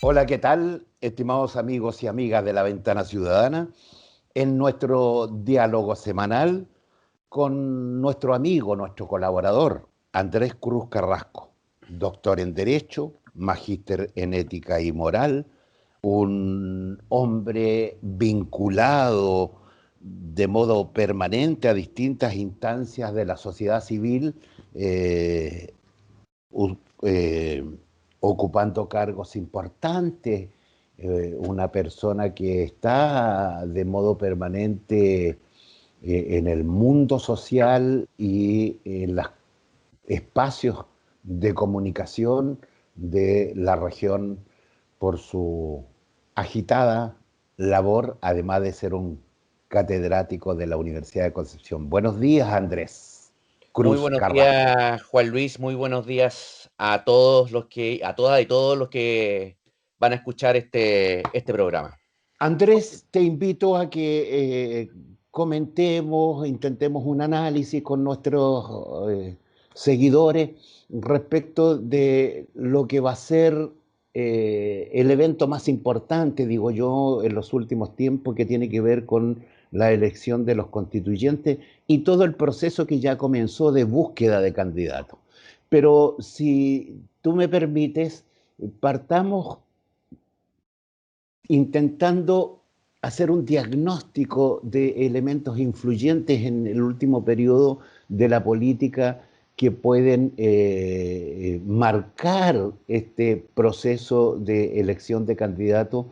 Hola, ¿qué tal, estimados amigos y amigas de la Ventana Ciudadana? En nuestro diálogo semanal con nuestro amigo, nuestro colaborador, Andrés Cruz Carrasco, doctor en Derecho, magíster en Ética y Moral, un hombre vinculado de modo permanente a distintas instancias de la sociedad civil, eh, u- eh, ocupando cargos importantes, una persona que está de modo permanente en el mundo social y en los espacios de comunicación de la región por su agitada labor, además de ser un catedrático de la Universidad de Concepción. Buenos días, Andrés Muy Cruz buenos Carrasco. días, Juan Luis. Muy buenos días a todos a todas y todos los que van a escuchar este programa. Andrés, te invito a que comentemos, intentemos un análisis con nuestros seguidores respecto de lo que va a ser el evento más importante, digo yo, en los últimos tiempos, que tiene que ver con la elección de los constituyentes y todo el proceso que ya comenzó de búsqueda de candidatos. Pero si tú me permites, partamos intentando hacer un diagnóstico de elementos influyentes en el último periodo de la política que pueden marcar este proceso de elección de candidatos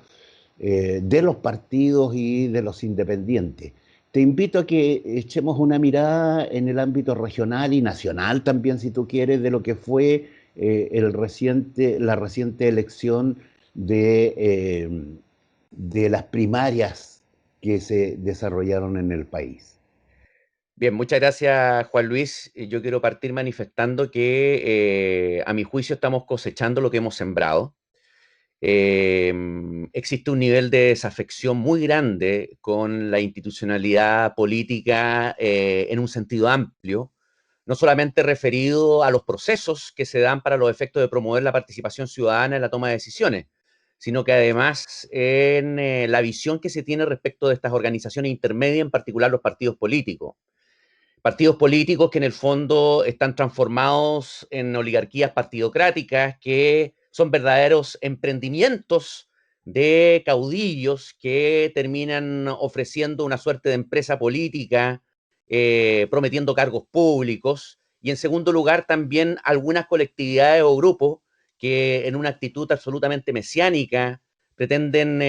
de los partidos y de los independientes. Te invito a que echemos una mirada en el ámbito regional y nacional también, si tú quieres, de lo que fue la reciente elección de, de las primarias que se desarrollaron en el país. Bien, muchas gracias, Juan Luis. Yo quiero partir manifestando que a mi juicio estamos cosechando lo que hemos sembrado. Existe un nivel de desafección muy grande con la institucionalidad política en un sentido amplio, no solamente referido a los procesos que se dan para los efectos de promover la participación ciudadana en la toma de decisiones, sino que además en la visión que se tiene respecto de estas organizaciones intermedias, en particular los partidos políticos. Partidos políticos que en el fondo están transformados en oligarquías partidocráticas, que son verdaderos emprendimientos de caudillos que terminan ofreciendo una suerte de empresa política, prometiendo cargos públicos, y en segundo lugar también algunas colectividades o grupos que en una actitud absolutamente mesiánica pretenden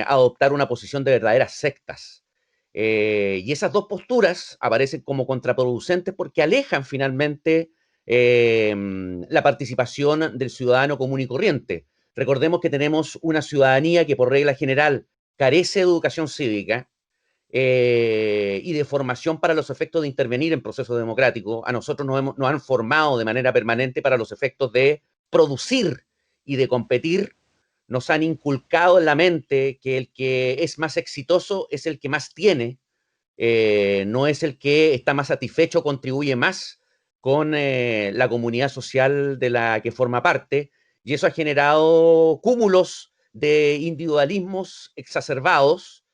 adoptar una posición de verdaderas sectas. Y esas dos posturas aparecen como contraproducentes porque alejan finalmente la participación del ciudadano común y corriente. Recordemos que tenemos una ciudadanía que por regla general carece de educación cívica y de formación para los efectos de intervenir en procesos democráticos. A nosotros nos han formado de manera permanente para los efectos de producir y de competir. Nos han inculcado en la mente que el que es más exitoso es el que más tiene, no es el que está más satisfecho, contribuye más con la comunidad social de la que forma parte, y eso ha generado cúmulos de individualismos exacerbados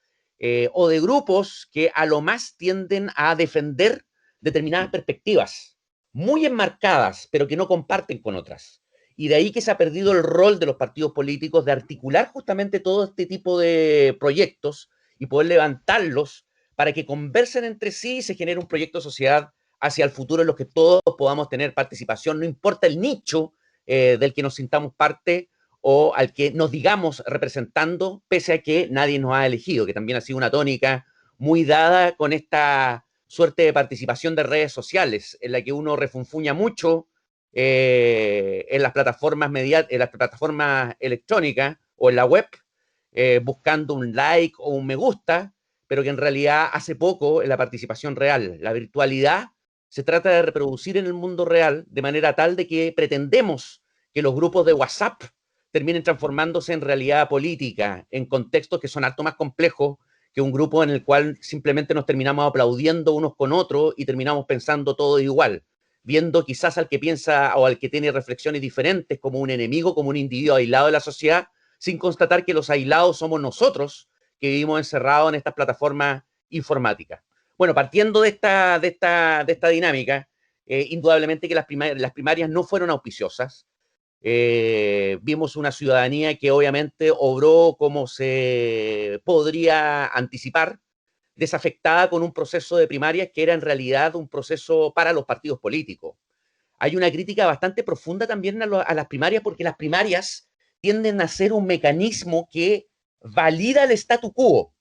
o de grupos que a lo más tienden a defender determinadas perspectivas muy enmarcadas, pero que no comparten con otras. Y de ahí que se ha perdido el rol de los partidos políticos de articular justamente todo este tipo de proyectos y poder levantarlos para que conversen entre sí y se genere un proyecto de sociedad hacia el futuro en los que todos podamos tener participación, no importa el nicho del que nos sintamos parte o al que nos digamos representando, pese a que nadie nos ha elegido, que también ha sido una tónica muy dada con esta suerte de participación de redes sociales, en la que uno refunfuña mucho en las plataformas en las plataformas electrónicas o en la web, buscando un like o un me gusta, pero que en realidad hace poco en la participación real. La virtualidad se trata de reproducir en el mundo real de manera tal de que pretendemos que los grupos de WhatsApp terminen transformándose en realidad política, en contextos que son harto más complejos que un grupo en el cual simplemente nos terminamos aplaudiendo unos con otros y terminamos pensando todo igual, viendo quizás al que piensa o al que tiene reflexiones diferentes como un enemigo, como un individuo aislado de la sociedad, sin constatar que los aislados somos nosotros que vivimos encerrados en estas plataformas informáticas. Bueno, partiendo de esta dinámica, indudablemente que las primarias no fueron auspiciosas. Vimos una ciudadanía que obviamente obró como se podría anticipar, desafectada con un proceso de primarias que era en realidad un proceso para los partidos políticos. Hay una crítica bastante profunda también a las primarias, porque las primarias tienden a ser un mecanismo que valida el statu quo.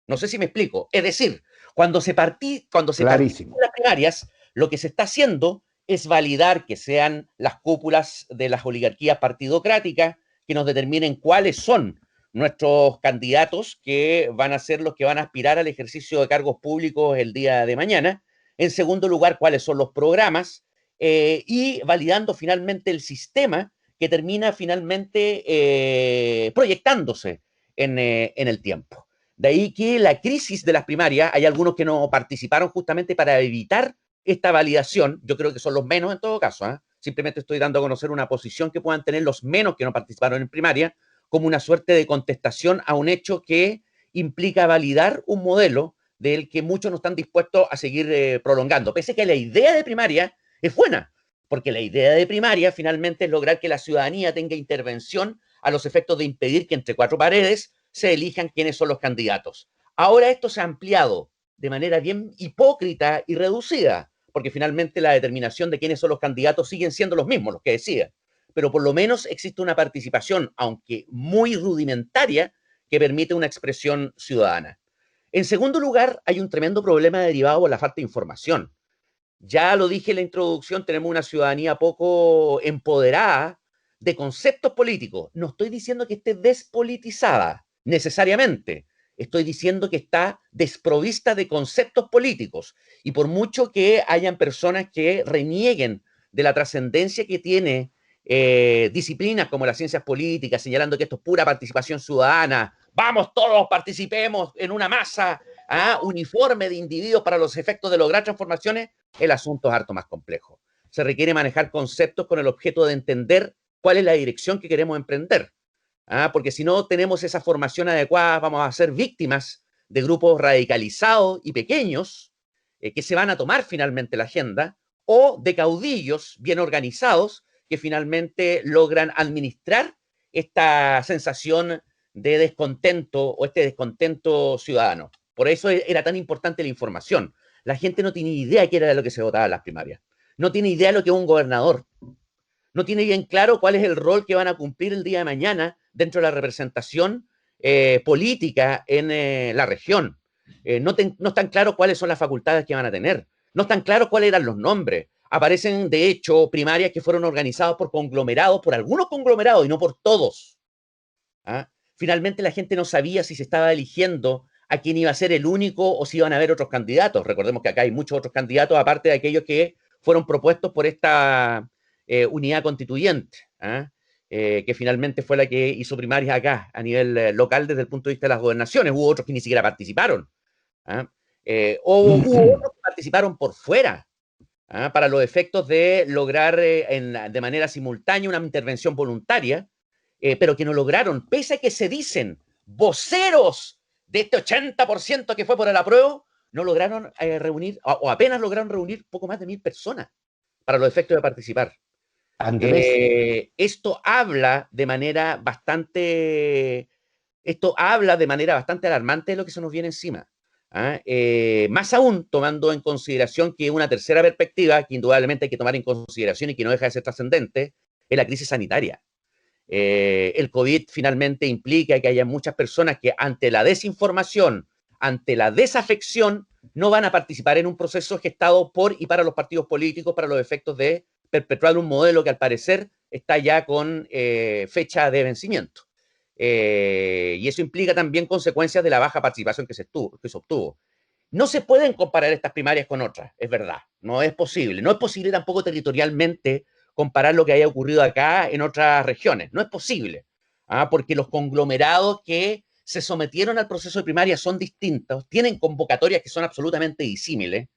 No sé si me explico. Es decir, cuando se participa en las primarias, lo que se está haciendo es validar que sean las cúpulas de las oligarquías partidocráticas que nos determinen cuáles son nuestros candidatos que van a ser los que van a aspirar al ejercicio de cargos públicos el día de mañana. En segundo lugar, cuáles son los programas y validando finalmente el sistema que termina finalmente proyectándose en el tiempo. De ahí que la crisis de las primarias, hay algunos que no participaron justamente para evitar esta validación, yo creo que son los menos en todo caso, simplemente estoy dando a conocer una posición que puedan tener los menos que no participaron en primaria, como una suerte de contestación a un hecho que implica validar un modelo del que muchos no están dispuestos a seguir prolongando, pese a que la idea de primaria es buena, porque la idea de primaria finalmente es lograr que la ciudadanía tenga intervención a los efectos de impedir que entre cuatro paredes se elijan quiénes son los candidatos. Ahora esto se ha ampliado de manera bien hipócrita y reducida, porque finalmente la determinación de quiénes son los candidatos siguen siendo los mismos, los que decían. Pero por lo menos existe una participación, aunque muy rudimentaria, que permite una expresión ciudadana. En segundo lugar, hay un tremendo problema derivado de la falta de información. Ya lo dije en la introducción, tenemos una ciudadanía poco empoderada de conceptos políticos. No estoy diciendo que esté despolitizada, necesariamente. Estoy diciendo que está desprovista de conceptos políticos. Y por mucho que hayan personas que renieguen de la trascendencia que tiene disciplinas como las ciencias políticas, señalando que esto es pura participación ciudadana, vamos todos, participemos en una masa uniforme de individuos para los efectos de lograr transformaciones, el asunto es harto más complejo. Se requiere manejar conceptos con el objeto de entender cuál es la dirección que queremos emprender. Porque si no tenemos esa formación adecuada, vamos a ser víctimas de grupos radicalizados y pequeños que se van a tomar finalmente la agenda, o de caudillos bien organizados que finalmente logran administrar esta sensación de descontento o este descontento ciudadano. Por eso era tan importante la información. La gente no tiene idea qué era de lo que se votaba en las primarias. No tiene idea de lo que es un gobernador. No tiene bien claro cuál es el rol que van a cumplir el día de mañana dentro de la representación política en la región. No están claros cuáles son las facultades que van a tener. No están claros cuáles eran los nombres. Aparecen, de hecho, primarias que fueron organizadas por conglomerados, por algunos conglomerados y no por todos. Finalmente la gente no sabía si se estaba eligiendo a quién iba a ser el único o si iban a haber otros candidatos. Recordemos que acá hay muchos otros candidatos, aparte de aquellos que fueron propuestos por esta unidad constituyente, que finalmente fue la que hizo primarias acá, a nivel local, desde el punto de vista de las gobernaciones. Hubo otros que ni siquiera participaron. Hubo otros que participaron por fuera, para los efectos de lograr de manera simultánea una intervención voluntaria, pero que no lograron, pese a que se dicen voceros de este 80% que fue por el apruebo, no lograron reunir, o apenas lograron reunir poco más de 1000 personas para los efectos de participar. Andrés, Esto habla de manera bastante alarmante de lo que se nos viene encima. Más aún tomando en consideración que una tercera perspectiva que indudablemente hay que tomar en consideración y que no deja de ser trascendente es la crisis sanitaria. El COVID finalmente implica que haya muchas personas que ante la desinformación, ante la desafección, no van a participar en un proceso gestado por y para los partidos políticos para los efectos de perpetuar un modelo que al parecer está ya con fecha de vencimiento. Y eso implica también consecuencias de la baja participación que se obtuvo. No se pueden comparar estas primarias con otras, es verdad, no es posible. No es posible tampoco territorialmente comparar lo que haya ocurrido acá en otras regiones, no es posible, porque los conglomerados que se sometieron al proceso de primaria son distintos, tienen convocatorias que son absolutamente disímiles,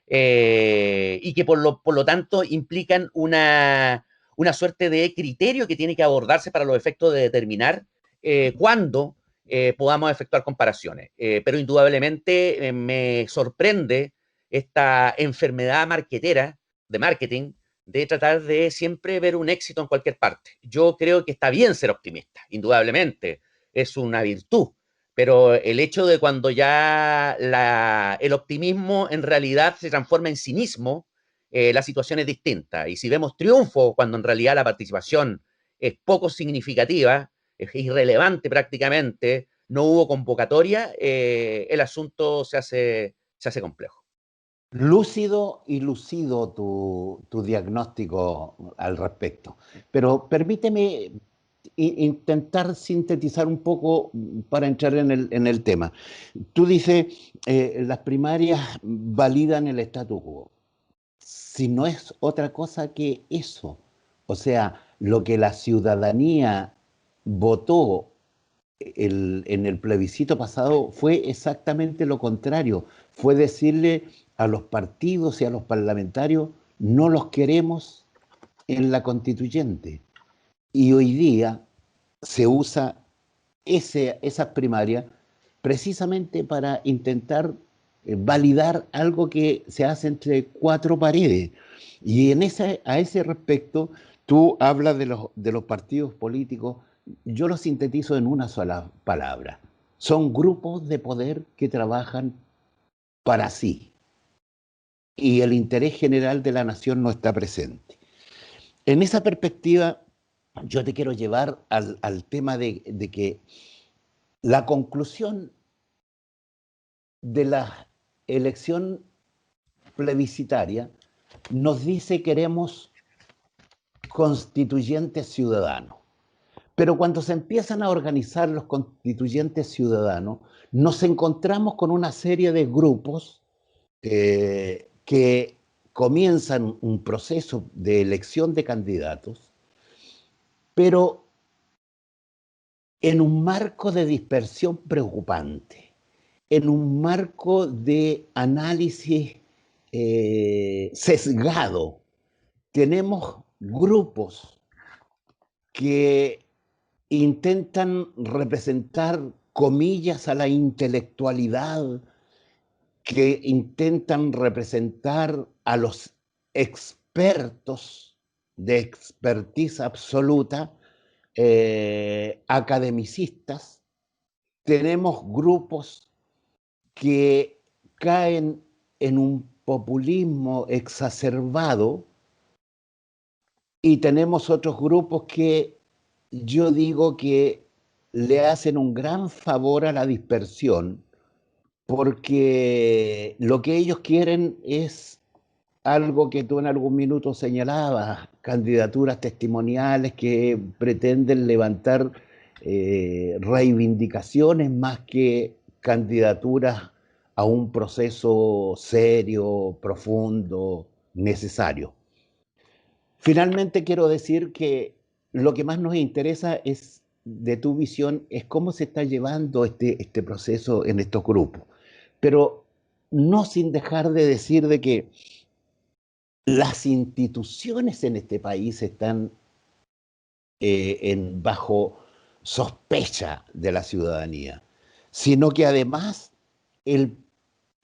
y que por lo tanto implican una suerte de criterio que tiene que abordarse para los efectos de determinar cuando podamos efectuar comparaciones. Pero indudablemente me sorprende esta enfermedad marketera, de marketing, de tratar de siempre ver un éxito en cualquier parte. Yo creo que está bien ser optimista, indudablemente, es una virtud, pero el hecho de cuando ya el optimismo en realidad se transforma en cinismo, la situación es distinta. Y si vemos triunfo cuando en realidad la participación es poco significativa, es irrelevante prácticamente, no hubo convocatoria, el asunto se hace complejo. Lúcido y lucido tu diagnóstico al respecto. Pero permíteme intentar sintetizar un poco para entrar en el tema. Tú dices, las primarias validan el statu quo. Si no es otra cosa que eso, o sea, lo que la ciudadanía votó en el plebiscito pasado fue exactamente lo contrario, fue decirle a los partidos y a los parlamentarios, no los queremos en la constituyente. Y hoy día se usa esas primarias precisamente para intentar validar algo que se hace entre cuatro paredes. Y a ese respecto, tú hablas de los partidos políticos, yo lo sintetizo en una sola palabra. Son grupos de poder que trabajan para sí y el interés general de la nación no está presente. En esa perspectiva, yo te quiero llevar al tema de que la conclusión de la elección plebiscitaria nos dice queremos constituyentes ciudadanos. Pero cuando se empiezan a organizar los constituyentes ciudadanos, nos encontramos con una serie de grupos que comienzan un proceso de elección de candidatos, pero en un marco de dispersión preocupante, en un marco de análisis sesgado. Tenemos grupos que intentan representar comillas a la intelectualidad, que intentan representar a los expertos de expertise absoluta, academicistas. Tenemos grupos que caen en un populismo exacerbado y tenemos otros grupos que yo digo que le hacen un gran favor a la dispersión porque lo que ellos quieren es algo que tú en algún minuto señalabas, candidaturas testimoniales que pretenden levantar reivindicaciones más que candidaturas a un proceso serio, profundo, necesario. Finalmente quiero decir que lo que más nos interesa es, de tu visión, es cómo se está llevando este proceso en estos grupos. Pero no sin dejar de decir de que las instituciones en este país están bajo sospecha de la ciudadanía, sino que además el,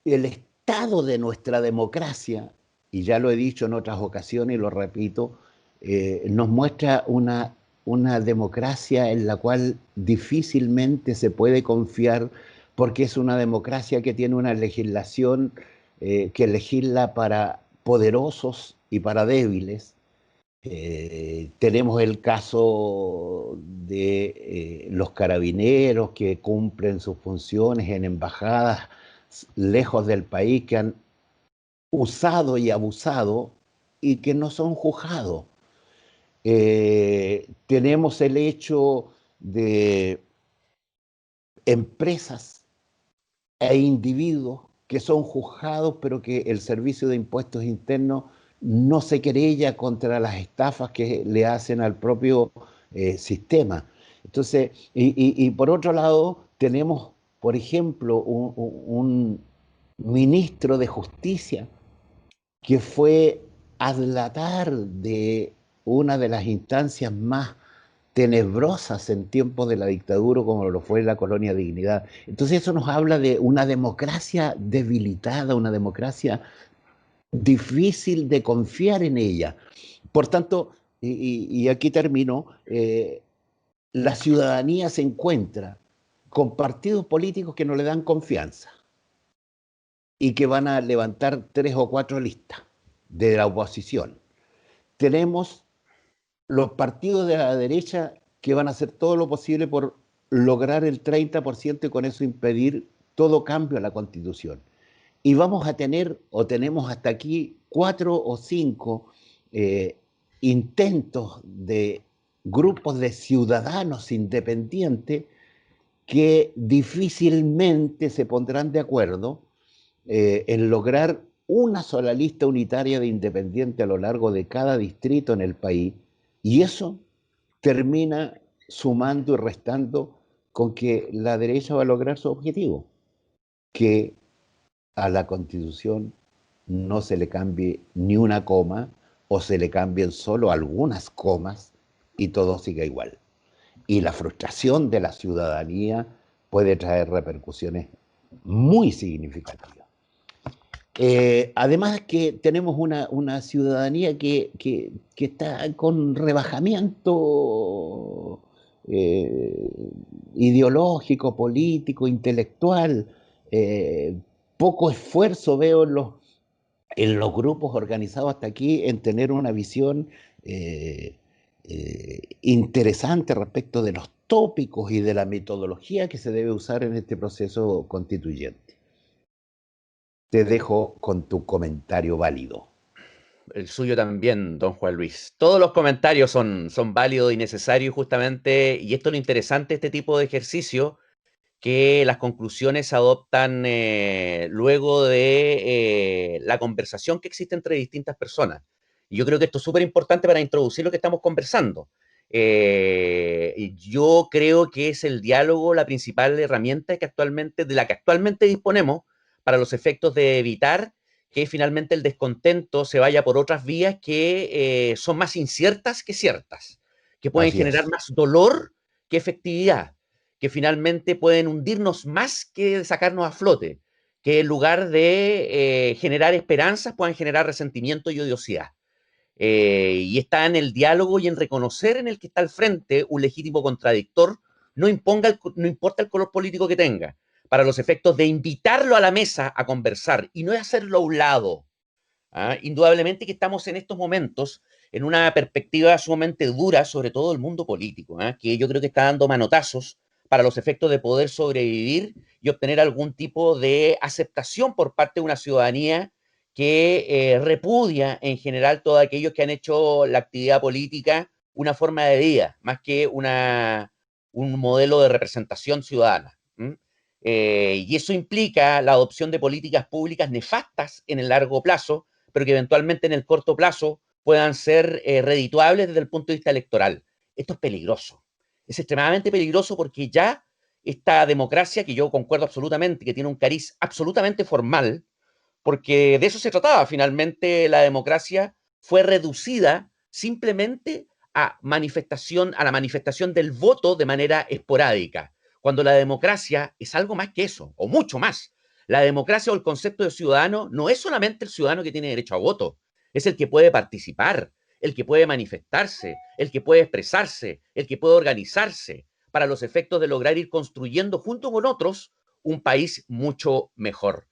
el estado de nuestra democracia, y ya lo he dicho en otras ocasiones y lo repito, nos muestra una democracia en la cual difícilmente se puede confiar porque es una democracia que tiene una legislación que legisla para poderosos y para débiles. Tenemos el caso de los carabineros que cumplen sus funciones en embajadas lejos del país, que han usado y abusado y que no son juzgados. Tenemos el hecho de empresas e individuos que son juzgados, pero que el Servicio de Impuestos Internos no se querella contra las estafas que le hacen al propio sistema. Entonces, y por otro lado, tenemos, por ejemplo, un ministro de Justicia que fue adlatar de una de las instancias más tenebrosas en tiempos de la dictadura como lo fue la colonia Dignidad. Entonces eso nos habla de una democracia debilitada, una democracia difícil de confiar en ella. Por tanto, y aquí termino, la ciudadanía se encuentra con partidos políticos que no le dan confianza y que van a levantar 3 o 4 listas de la oposición. Tenemos los partidos de la derecha que van a hacer todo lo posible por lograr el 30% y con eso impedir todo cambio a la Constitución. Y vamos a tener, o tenemos hasta aquí, 4 o 5 intentos de grupos de ciudadanos independientes que difícilmente se pondrán de acuerdo en lograr una sola lista unitaria de independientes a lo largo de cada distrito en el país, y eso termina sumando y restando con que la derecha va a lograr su objetivo, que a la Constitución no se le cambie ni una coma o se le cambien solo algunas comas y todo siga igual. Y la frustración de la ciudadanía puede traer repercusiones muy significativas. Además que tenemos una ciudadanía que está con rebajamiento ideológico, político, intelectual. Poco esfuerzo veo en los grupos organizados hasta aquí en tener una visión interesante respecto de los tópicos y de la metodología que se debe usar en este proceso constituyente. Te dejo con tu comentario válido. El suyo también, don Juan Luis. Todos los comentarios son válidos y necesarios justamente, y esto es lo interesante de este tipo de ejercicio, que las conclusiones se adoptan luego de la conversación que existe entre distintas personas. Y yo creo que esto es súper importante para introducir lo que estamos conversando. Yo creo que es el diálogo la principal herramienta de la que actualmente disponemos para los efectos de evitar que finalmente el descontento se vaya por otras vías que son más inciertas que ciertas, que pueden Así generar es. más dolor que efectividad, que finalmente pueden hundirnos más que sacarnos a flote, que en lugar de generar esperanzas puedan generar resentimiento y odiosidad. Y está en el diálogo y en reconocer en el que está al frente un legítimo contradictor, no importa el color político que tenga, para los efectos de invitarlo a la mesa a conversar y no de hacerlo a un lado. Indudablemente que estamos en estos momentos en una perspectiva sumamente dura, sobre todo el mundo político, que yo creo que está dando manotazos para los efectos de poder sobrevivir y obtener algún tipo de aceptación por parte de una ciudadanía que repudia en general todos aquellos que han hecho la actividad política una forma de vida, más que un modelo de representación ciudadana. Y eso implica la adopción de políticas públicas nefastas en el largo plazo, pero que eventualmente en el corto plazo puedan ser redituables desde el punto de vista electoral. Esto es peligroso. Es extremadamente peligroso porque ya esta democracia, que yo concuerdo absolutamente, que tiene un cariz absolutamente formal, porque de eso se trataba. Finalmente, la democracia fue reducida simplemente a la manifestación del voto de manera esporádica, cuando la democracia es algo más que eso, o mucho más. La democracia o el concepto de ciudadano no es solamente el ciudadano que tiene derecho a voto, es el que puede participar, el que puede manifestarse, el que puede expresarse, el que puede organizarse, para los efectos de lograr ir construyendo junto con otros un país mucho mejor.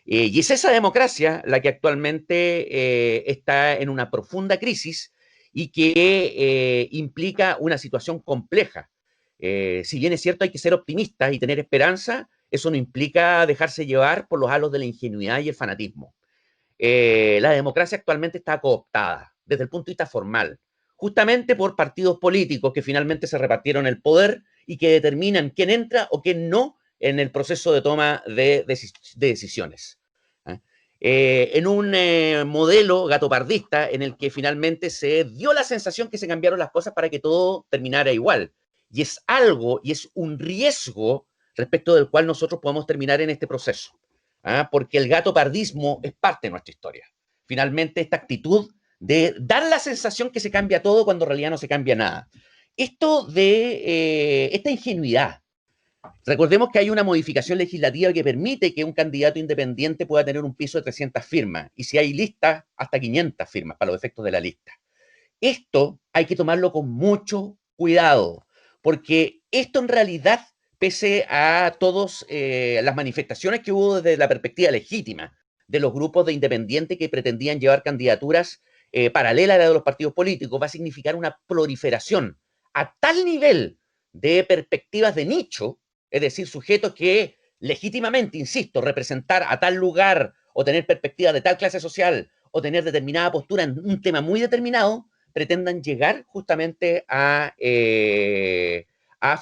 Y es esa democracia la que actualmente está en una profunda crisis y que implica una situación compleja. Si bien es cierto, hay que ser optimista y tener esperanza, eso no implica dejarse llevar por los halos de la ingenuidad y el fanatismo. La democracia actualmente está cooptada desde el punto de vista formal, justamente por partidos políticos que finalmente se repartieron el poder y que determinan quién entra o quién no en el proceso de toma de decisiones. En un modelo gatopardista en el que finalmente se dio la sensación que se cambiaron las cosas para que todo terminara igual. Y es algo, y es un riesgo respecto del cual nosotros podemos terminar en este proceso. Porque el gatopardismo es parte de nuestra historia. Finalmente, esta actitud de dar la sensación que se cambia todo cuando en realidad no se cambia nada. esta ingenuidad. Recordemos que hay una modificación legislativa que permite que un candidato independiente pueda tener un piso de 300 firmas, y si hay listas, hasta 500 firmas para los efectos de la lista. Esto hay que tomarlo con mucho cuidado, porque esto en realidad, pese a todas las manifestaciones que hubo desde la perspectiva legítima de los grupos de independientes que pretendían llevar candidaturas paralelas a las de los partidos políticos, va a significar una proliferación a tal nivel de perspectivas de nicho, es decir, sujetos que legítimamente, insisto, representar a tal lugar o tener perspectivas de tal clase social o tener determinada postura en un tema muy determinado, pretendan llegar justamente a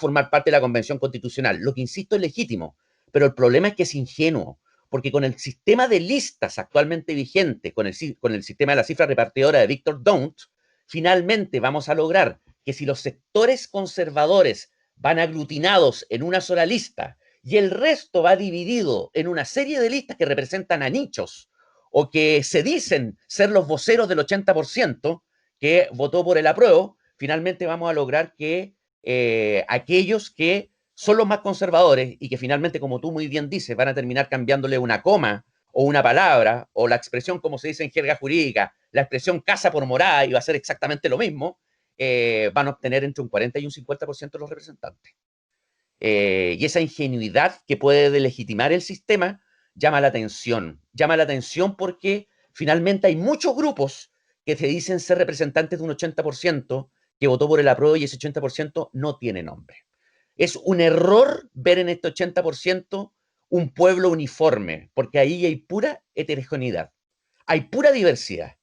formar parte de la Convención Constitucional. Lo que, insisto, es legítimo, pero el problema es que es ingenuo, porque con el sistema de listas actualmente vigente, con el sistema de la cifra repartidora de Victor Daunt, finalmente vamos a lograr que si los sectores conservadores van aglutinados en una sola lista y el resto va dividido en una serie de listas que representan a nichos o que se dicen ser los voceros del 80% que votó por el apruebo, finalmente vamos a lograr que aquellos que son los más conservadores y que finalmente, como tú muy bien dices, van a terminar cambiándole una coma o una palabra o la expresión, como se dice en jerga jurídica, la expresión casa por morada, y va a ser exactamente lo mismo, van a obtener entre un 40 y un 50% de los representantes. Y esa ingenuidad que puede delegitimar el sistema llama la atención. Llama la atención porque finalmente hay muchos grupos que se dicen ser representantes de un 80% que votó por el apruebo, y ese 80% no tiene nombre. Es un error ver en este 80% un pueblo uniforme, porque ahí hay pura heterogeneidad, hay pura diversidad.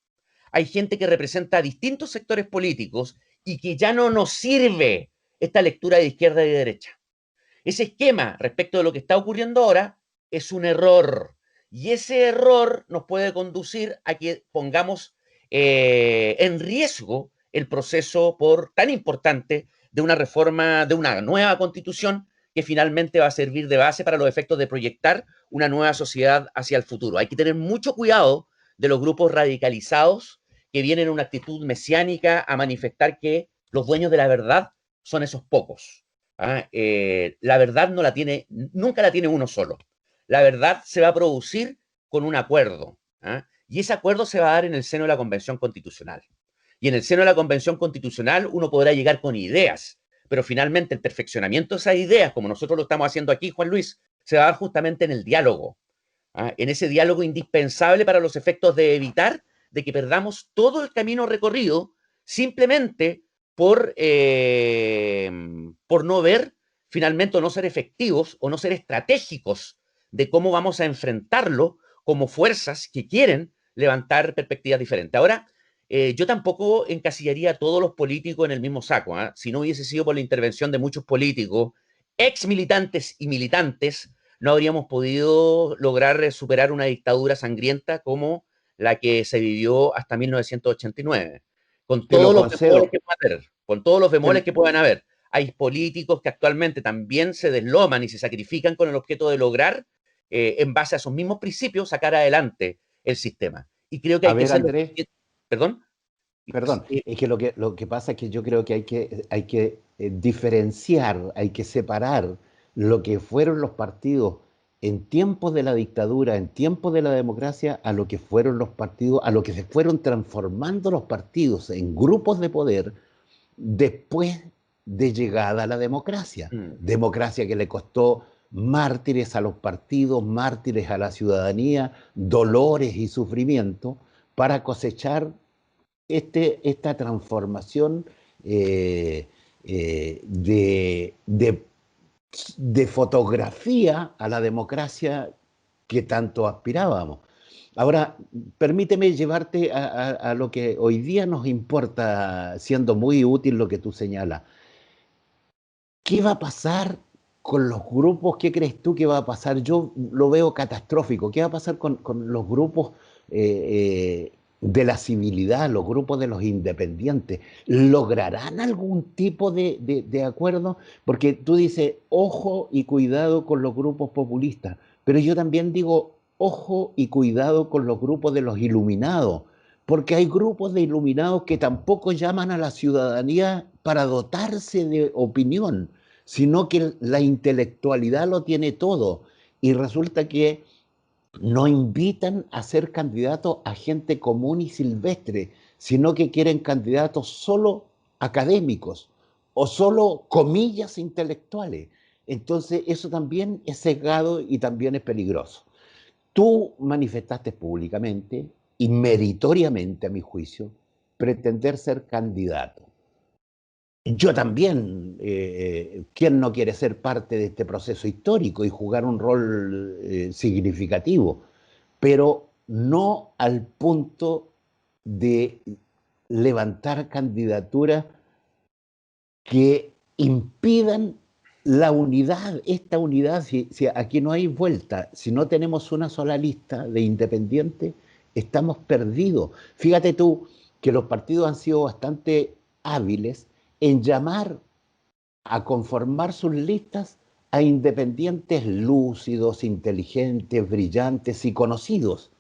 Hay gente que representa a distintos sectores políticos y que ya no nos sirve esta lectura de izquierda y de derecha. Ese esquema respecto de lo que está ocurriendo ahora es un error. Y ese error nos puede conducir a que pongamos en riesgo el proceso por tan importante de una reforma, de una nueva constitución que finalmente va a servir de base para los efectos de proyectar una nueva sociedad hacia el futuro. Hay que tener mucho cuidado de los grupos radicalizados que vienen en una actitud mesiánica a manifestar que los dueños de la verdad son esos pocos. La verdad no la tiene, nunca la tiene uno solo. La verdad se va a producir con un acuerdo. Y ese acuerdo se va a dar en el seno de la Convención Constitucional. Y en el seno de la Convención Constitucional uno podrá llegar con ideas, pero finalmente el perfeccionamiento de esas ideas, como nosotros lo estamos haciendo aquí, Juan Luis, se va a dar justamente en el diálogo. En ese diálogo indispensable para los efectos de evitar de que perdamos todo el camino recorrido simplemente por no ver finalmente, o no ser efectivos o no ser estratégicos de cómo vamos a enfrentarlo como fuerzas que quieren levantar perspectivas diferentes. Ahora, yo tampoco encasillaría a todos los políticos en el mismo saco. Si no hubiese sido por la intervención de muchos políticos, ex militantes y militantes, no habríamos podido lograr superar una dictadura sangrienta como la que se vivió hasta 1989. Con Te lo todos los bemoles concedo. que puedan haber, con todos los bemoles Te- que puedan haber. Hay políticos que actualmente también se desloman y se sacrifican con el objeto de lograr, en base a esos mismos principios, sacar adelante el sistema. Y creo que a hay que ver, ser... Andrés, ¿Perdón? perdón, es que lo que pasa es que yo creo que hay que diferenciar, hay que separar lo que fueron los partidos en tiempos de la dictadura, en tiempos de la democracia, a lo que fueron los partidos, a lo que se fueron transformando los partidos en grupos de poder después de llegada a la democracia. Mm. Democracia que le costó mártires a los partidos, mártires a la ciudadanía, dolores y sufrimiento para cosechar esta transformación eh, de fotografía a la democracia que tanto aspirábamos. Ahora, permíteme llevarte a lo que hoy día nos importa, siendo muy útil lo que tú señalas. ¿Qué va a pasar con los grupos? ¿Qué crees tú que va a pasar? Yo lo veo catastrófico. ¿Qué va a pasar con los grupos de la civilidad, los grupos de los independientes? ¿Lograrán algún tipo de acuerdo? Porque tú dices, ojo y cuidado con los grupos populistas, pero yo también digo, ojo y cuidado con los grupos de los iluminados, porque hay grupos de iluminados que tampoco llaman a la ciudadanía para dotarse de opinión, sino que la intelectualidad lo tiene todo. Y resulta que no invitan a ser candidatos a gente común y silvestre, sino que quieren candidatos solo académicos o solo comillas intelectuales. Entonces eso también es sesgado y también es peligroso. Tú manifestaste públicamente y meritoriamente, a mi juicio, pretender ser candidato. Yo también, ¿quién no quiere ser parte de este proceso histórico y jugar un rol significativo? Pero no al punto de levantar candidaturas que impidan la unidad, esta unidad, si aquí no hay vuelta, si no tenemos una sola lista de independientes, estamos perdidos. Fíjate tú que los partidos han sido bastante hábiles en llamar a conformar sus listas a independientes lúcidos, inteligentes, brillantes y conocidos.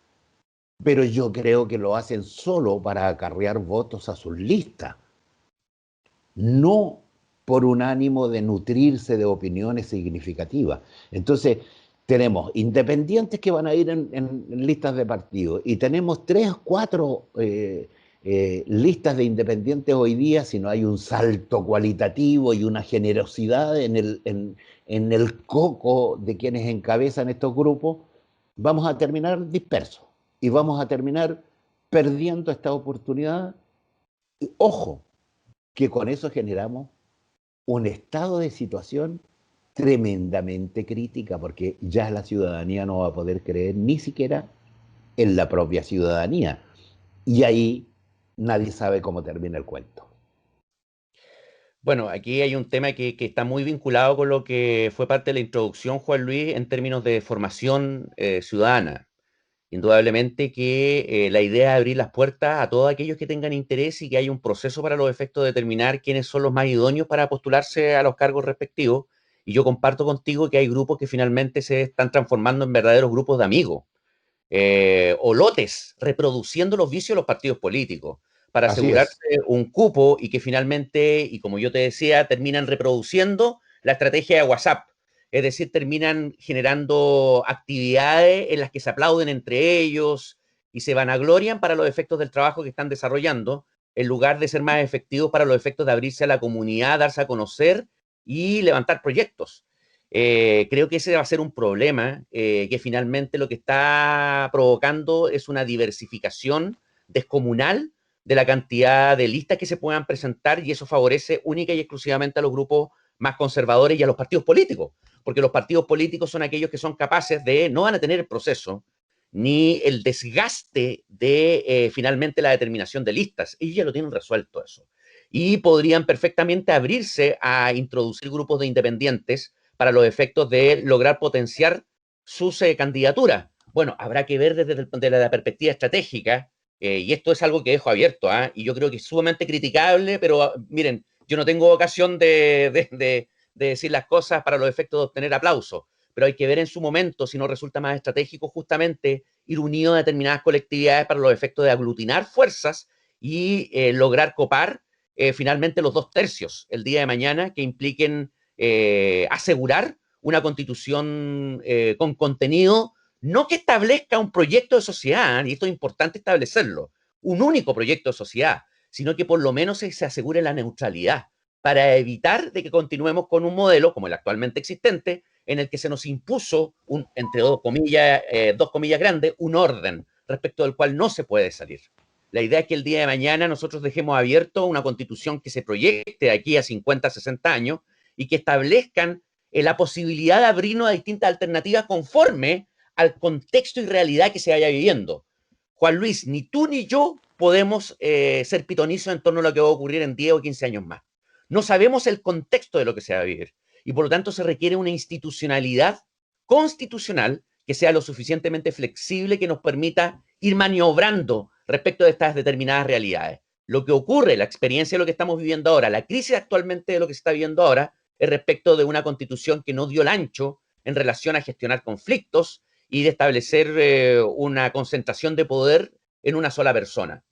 Pero yo creo que lo hacen solo para acarrear votos a sus listas, no por un ánimo de nutrirse de opiniones significativas. Entonces, tenemos independientes que van a ir en listas de partidos y tenemos 3 o 4 listas de independientes hoy día, si no hay un salto cualitativo y una generosidad en el coco de quienes encabezan estos grupos, vamos a terminar dispersos y vamos a terminar perdiendo esta oportunidad. Ojo, que con eso generamos un estado de situación tremendamente crítica, porque ya la ciudadanía no va a poder creer ni siquiera en la propia ciudadanía. Y ahí nadie sabe cómo termina el cuento. Bueno, aquí hay un tema que está muy vinculado con lo que fue parte de la introducción, Juan Luis, en términos de formación ciudadana. Indudablemente que la idea es abrir las puertas a todos aquellos que tengan interés y que haya un proceso para los efectos de determinar quiénes son los más idóneos para postularse a los cargos respectivos. Y yo comparto contigo que hay grupos que finalmente se están transformando en verdaderos grupos de amigos, o lotes, reproduciendo los vicios de los partidos políticos para Así es. asegurarse un cupo y que finalmente, y como yo te decía, terminan reproduciendo la estrategia de WhatsApp. Es decir, terminan generando actividades en las que se aplauden entre ellos y se vanaglorian para los efectos del trabajo que están desarrollando, en lugar de ser más efectivos para los efectos de abrirse a la comunidad, darse a conocer y levantar proyectos. Creo que ese va a ser un problema, que finalmente lo que está provocando es una diversificación descomunal de la cantidad de listas que se puedan presentar y eso favorece única y exclusivamente a los grupos más conservadores y a los partidos políticos, porque los partidos políticos son aquellos que son capaces de, no van a tener el proceso ni el desgaste de finalmente la determinación de listas. Ellos ya lo tienen resuelto eso. Y podrían perfectamente abrirse a introducir grupos de independientes para los efectos de lograr potenciar sus candidaturas. Bueno, habrá que ver desde la perspectiva estratégica, y esto es algo que dejo abierto, y yo creo que es sumamente criticable, pero miren, yo no tengo ocasión de decir las cosas para los efectos de obtener aplausos, pero hay que ver en su momento si no resulta más estratégico justamente ir unido a determinadas colectividades para los efectos de aglutinar fuerzas y lograr copar finalmente los 2/3 el día de mañana que impliquen asegurar una constitución con contenido, no que establezca un proyecto de sociedad, y esto es importante establecerlo, un único proyecto de sociedad, sino que por lo menos se asegure la neutralidad para evitar de que continuemos con un modelo como el actualmente existente, en el que se nos impuso, entre dos comillas grandes, un orden respecto del cual no se puede salir. La idea es que el día de mañana nosotros dejemos abierto una constitución que se proyecte de aquí a 50, 60 años y que establezcan la posibilidad de abrirnos a distintas alternativas conforme al contexto y realidad que se vaya viviendo. Juan Luis, ni tú ni yo podemos ser pitonizos en torno a lo que va a ocurrir en 10 o 15 años más. No sabemos el contexto de lo que se va a vivir y por lo tanto se requiere una institucionalidad constitucional que sea lo suficientemente flexible que nos permita ir maniobrando respecto de estas determinadas realidades. Lo que ocurre, la experiencia de lo que estamos viviendo ahora, la crisis actualmente de lo que se está viviendo ahora, es respecto de una constitución que no dio el ancho en relación a gestionar conflictos y de establecer una concentración de poder en una sola persona.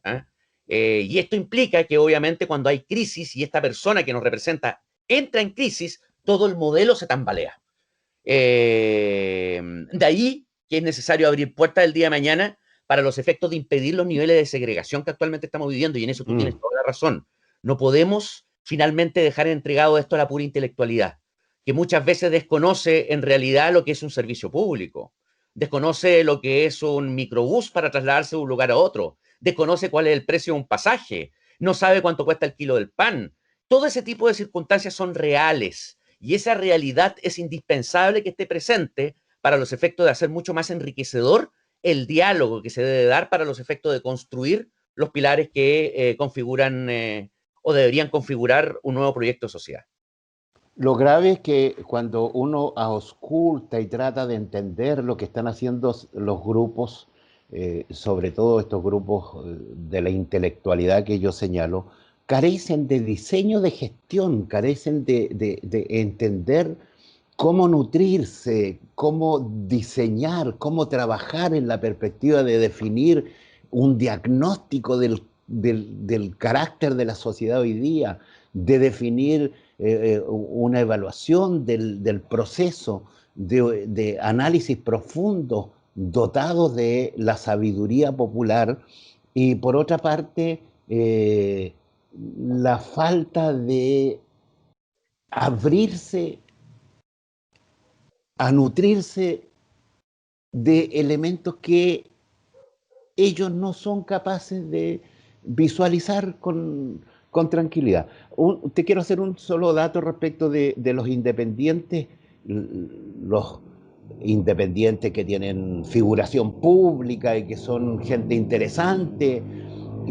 Y esto implica que obviamente cuando hay crisis y esta persona que nos representa entra en crisis, todo el modelo se tambalea. De ahí que es necesario abrir puertas el día de mañana para los efectos de impedir los niveles de segregación que actualmente estamos viviendo, y en eso tú tienes toda la razón. No podemos finalmente dejar entregado esto a la pura intelectualidad, que muchas veces desconoce en realidad lo que es un servicio público, desconoce lo que es un microbús para trasladarse de un lugar a otro, desconoce cuál es el precio de un pasaje, no sabe cuánto cuesta el kilo del pan. Todo ese tipo de circunstancias son reales, y esa realidad es indispensable que esté presente para los efectos de hacer mucho más enriquecedor el diálogo que se debe dar para los efectos de construir los pilares que configuran o deberían configurar un nuevo proyecto de sociedad. Lo grave es que cuando uno ausculta y trata de entender lo que están haciendo los grupos, sobre todo estos grupos de la intelectualidad que yo señalo, carecen de diseño de gestión, carecen de entender cómo nutrirse, cómo diseñar, cómo trabajar en la perspectiva de definir un diagnóstico del carácter de la sociedad hoy día, de definir una evaluación del proceso de análisis profundo dotados de la sabiduría popular, y por otra parte la falta de abrirse a nutrirse de elementos que ellos no son capaces de visualizar con tranquilidad. Te quiero hacer un solo dato respecto de los independientes. Los independientes que tienen figuración pública y que son gente interesante,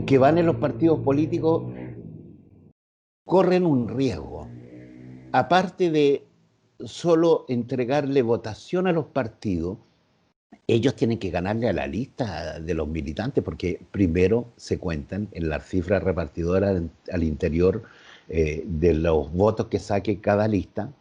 que van en los partidos políticos, corren un riesgo. Aparte de solo entregarle votación a los partidos, ellos tienen que ganarle a la lista de los militantes, porque primero se cuentan en las cifras repartidoras al interior de los votos que saque cada lista,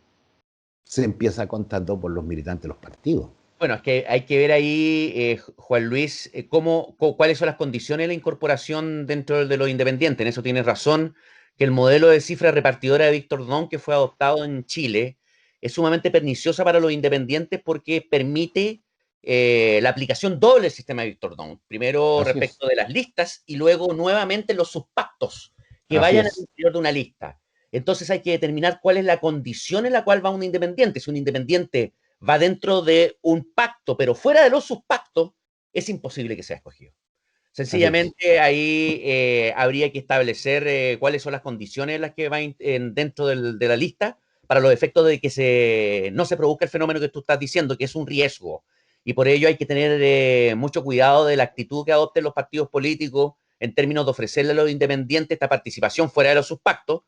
se empieza contando por los militantes de los partidos. Bueno, es que hay que ver ahí, Juan Luis, cuáles son las condiciones de la incorporación dentro de los independientes. En eso tienes razón, que el modelo de cifra repartidora de Víctor Don, que fue adoptado en Chile, es sumamente perniciosa para los independientes porque permite la aplicación doble del sistema de Víctor Don. Primero Así es, respecto de las listas y luego nuevamente los subpactos que así vayan al es. interior de una lista. Entonces hay que determinar cuál es la condición en la cual va un independiente. Si un independiente va dentro de un pacto, pero fuera de los subpactos, es imposible que sea escogido. Así es. Sencillamente ahí habría que establecer cuáles son las condiciones en las que va dentro de la lista para los efectos de que no se produzca el fenómeno que tú estás diciendo, que es un riesgo. Y por ello hay que tener mucho cuidado de la actitud que adopten los partidos políticos en términos de ofrecerle a los independientes esta participación fuera de los subpactos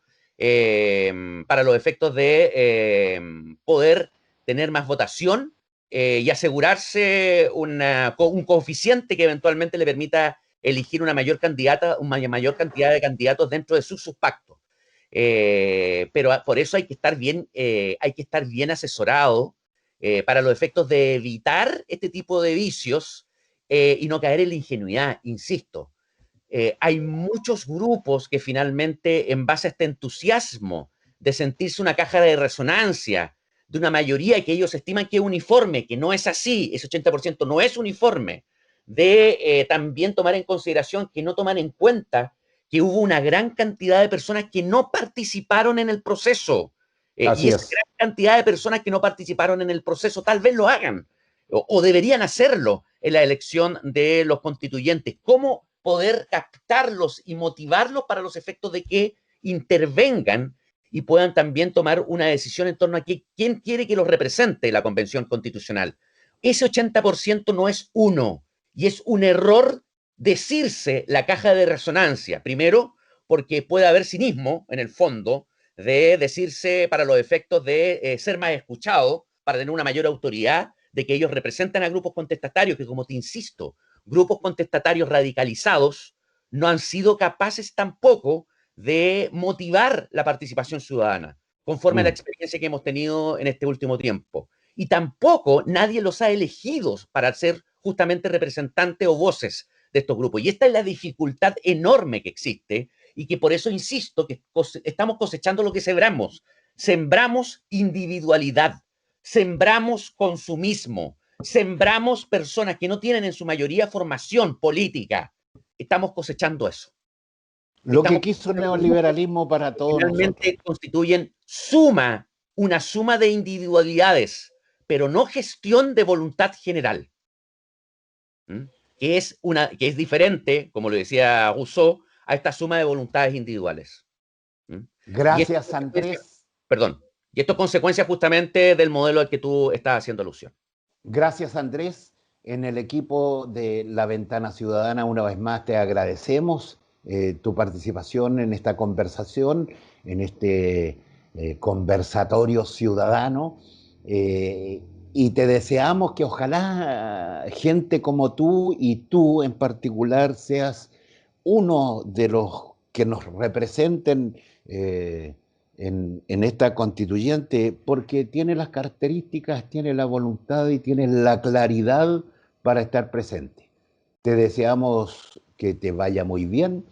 para los efectos de poder tener más votación y asegurarse un coeficiente que eventualmente le permita elegir una mayor cantidad de candidatos dentro de sus subpactos. Pero por eso hay que estar bien asesorado para los efectos de evitar este tipo de vicios y no caer en la ingenuidad, insisto. Hay muchos grupos que finalmente, en base a este entusiasmo de sentirse una caja de resonancia de una mayoría que ellos estiman que es uniforme, que no es así, ese 80% no es uniforme, de también tomar en consideración que no toman en cuenta que hubo una gran cantidad de personas que no participaron en el proceso. Y Así esa es. gran cantidad de personas que no participaron en el proceso tal vez lo hagan o deberían hacerlo en la elección de los constituyentes. ¿Cómo poder captarlos y motivarlos para los efectos de que intervengan y puedan también tomar una decisión en torno a quién quiere que los represente la Convención Constitucional? Ese 80% no es uno, y es un error decirse la caja de resonancia. Primero, porque puede haber cinismo en el fondo de decirse para los efectos de ser más escuchado, para tener una mayor autoridad, de que ellos representan a grupos contestatarios que, como te insisto, grupos contestatarios radicalizados no han sido capaces tampoco de motivar la participación ciudadana, conforme a la Mm. experiencia que hemos tenido en este último tiempo. Y tampoco nadie los ha elegido para ser justamente representantes o voces de estos grupos. Y esta es la dificultad enorme que existe y que por eso insisto que estamos cosechando lo que sembramos. Sembramos individualidad, sembramos consumismo, sembramos personas que no tienen en su mayoría formación política. Estamos cosechando eso. Lo que quiso el neoliberalismo para todos nosotros. Finalmente constituyen una suma de individualidades, pero no gestión de voluntad general. ¿Mm? Que es diferente, como lo decía Rousseau, a esta suma de voluntades individuales. ¿Mm? Gracias, Andrés. Perdón. Y esto es consecuencia justamente del modelo al que tú estás haciendo alusión. Gracias, Andrés. En el equipo de La Ventana Ciudadana, una vez más, te agradecemos tu participación en esta conversación, en este conversatorio ciudadano. Y te deseamos que ojalá gente como tú y tú en particular seas uno de los que nos representen en esta constituyente, porque tiene las características, tiene la voluntad y tiene la claridad para estar presente. Te deseamos que te vaya muy bien.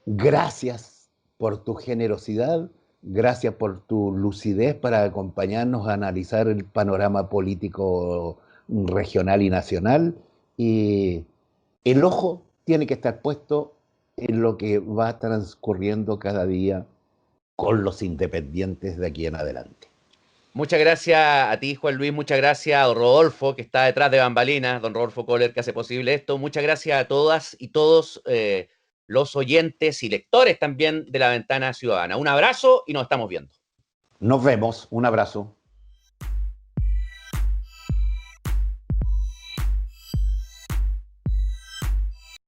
Gracias por tu generosidad, gracias por tu lucidez para acompañarnos a analizar el panorama político regional y nacional. Y el ojo tiene que estar puesto en lo que va transcurriendo cada día con los independientes de aquí en adelante. Muchas gracias a ti, Juan Luis, muchas gracias a don Rodolfo, que está detrás de bambalinas, don Rodolfo Kohler, que hace posible esto. Muchas gracias a todas y todos los oyentes y lectores también de La Ventana Ciudadana. Un abrazo y nos estamos viendo. Nos vemos, un abrazo.